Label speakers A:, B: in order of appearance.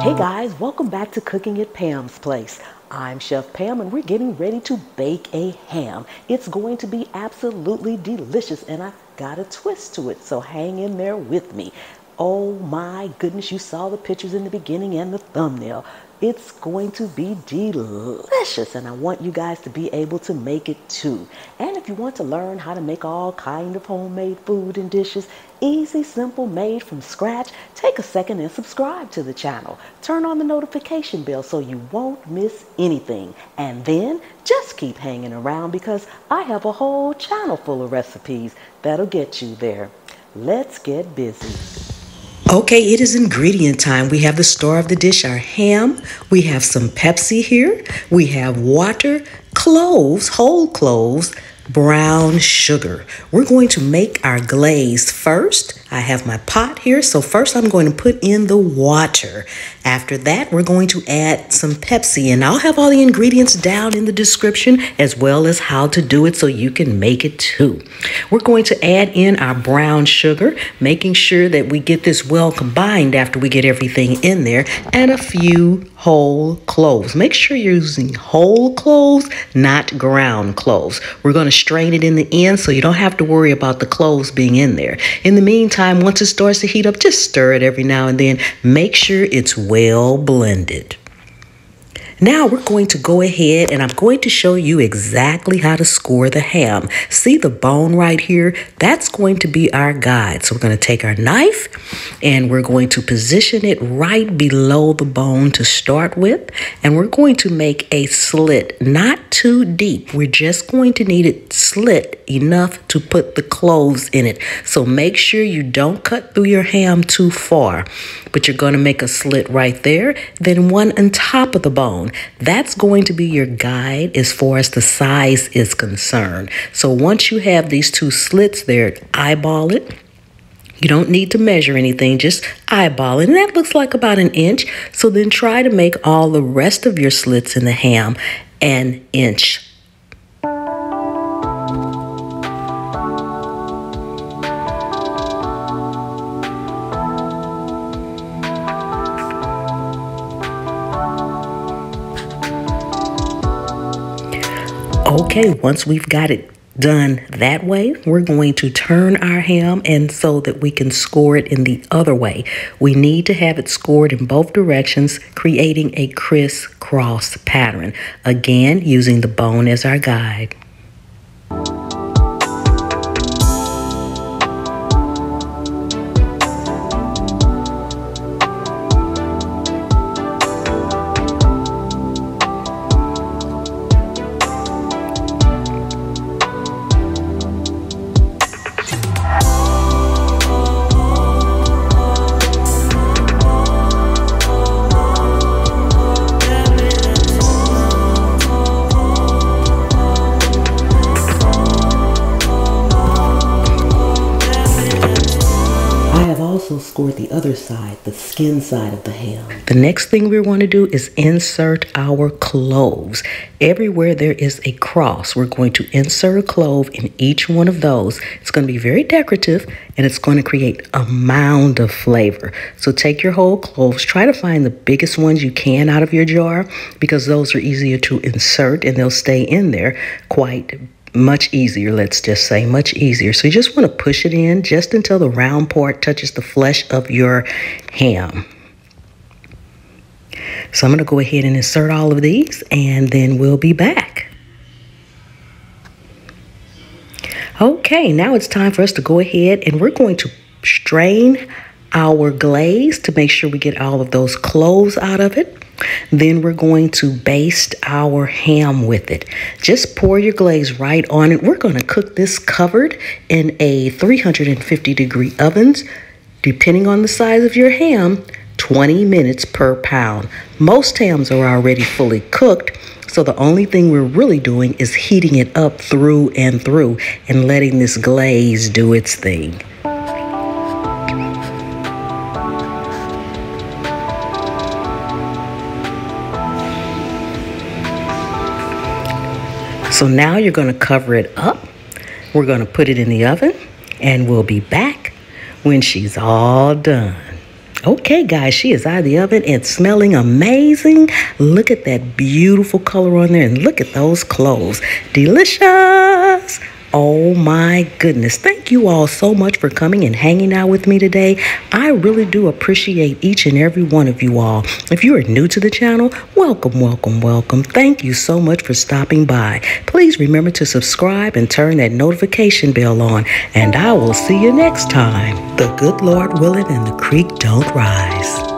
A: Hey guys, welcome back to Cooking at Pam's Place. I'm Chef Pam and we're getting ready to bake a ham. It's going to be absolutely delicious and I've got a twist to it, so hang in there with me. Oh my goodness, you saw the pictures in the beginning and the thumbnail. It's going to be delicious and I want you guys to be able to make it too. And if you want to learn how to make all kind of homemade food and dishes, easy, simple, made from scratch, take a second and subscribe to the channel. Turn on the notification bell so you won't miss anything. And then just keep hanging around because I have a whole channel full of recipes that'll get you there. Let's get busy.
B: Okay, it is ingredient time. We have the star of the dish, our ham. We have some Pepsi here. We have water, cloves, whole cloves, brown sugar. We're going to make our glaze first. I have my pot here. So first I'm going to put in the water. After that, we're going to add some Pepsi, and I'll have all the ingredients down in the description as well as how to do it so you can make it too. We're going to add in our brown sugar, making sure that we get this well combined after we get everything in there, and a few whole cloves. Make sure you're using whole cloves, not ground cloves. We're going to strain it in the end so you don't have to worry about the cloves being in there. In the meantime, once it starts to heat up, just stir it every now and then. Make sure it's well blended. Now we're going to go ahead and I'm going to show you exactly how to score the ham. See the bone right here? That's going to be our guide. So we're going to take our knife and we're going to position it right below the bone to start with. And we're going to make a slit, not too deep. We're just going to need it slit enough to put the cloves in it. So make sure you don't cut through your ham too far, but you're going to make a slit right there, then one on top of the bone. That's going to be your guide as far as the size is concerned. So once you have these two slits there, eyeball it. You don't need to measure anything, just eyeball it. And that looks like about 1 inch. So then try to make all the rest of your slits in the ham 1 inch. Okay, once we've got it done that way, we're going to turn our ham and so that we can score it in the other way. We need to have it scored in both directions, creating a crisscross pattern. Again, using the bone as our guide. Score the other side, the skin side of the ham. The next thing we want to do is insert our cloves. Everywhere there is a cross, we're going to insert a clove in each one of those. It's going to be very decorative and it's going to create a mound of flavor. So take your whole cloves, try to find the biggest ones you can out of your jar because those are easier to insert and they'll stay in there quite much easier, let's just say, much easier. So you just want to push it in just until the round part touches the flesh of your ham. So I'm going to go ahead and insert all of these and then we'll be back. Okay, now it's time for us to go ahead and we're going to strain our glaze to make sure we get all of those cloves out of it. Then we're going to baste our ham with it. Just pour your glaze right on it. We're going to cook this covered in a 350-degree ovens, depending on the size of your ham, 20 minutes per pound. Most hams are already fully cooked, so the only thing we're really doing is heating it up through and through and letting this glaze do its thing. So now you're going to cover it up. We're going to put it in the oven and we'll be back when she's all done. Okay, guys, she is out of the oven and smelling amazing. Look at that beautiful color on there and look at those cloves. Delicious. Oh my goodness. Thank you all so much for coming and hanging out with me today. I really do appreciate each and every one of you all. If you are new to the channel, welcome, welcome, welcome. Thank you so much for stopping by. Please remember to subscribe and turn that notification bell on, and I will see you next time. The good Lord willing and the creek don't rise.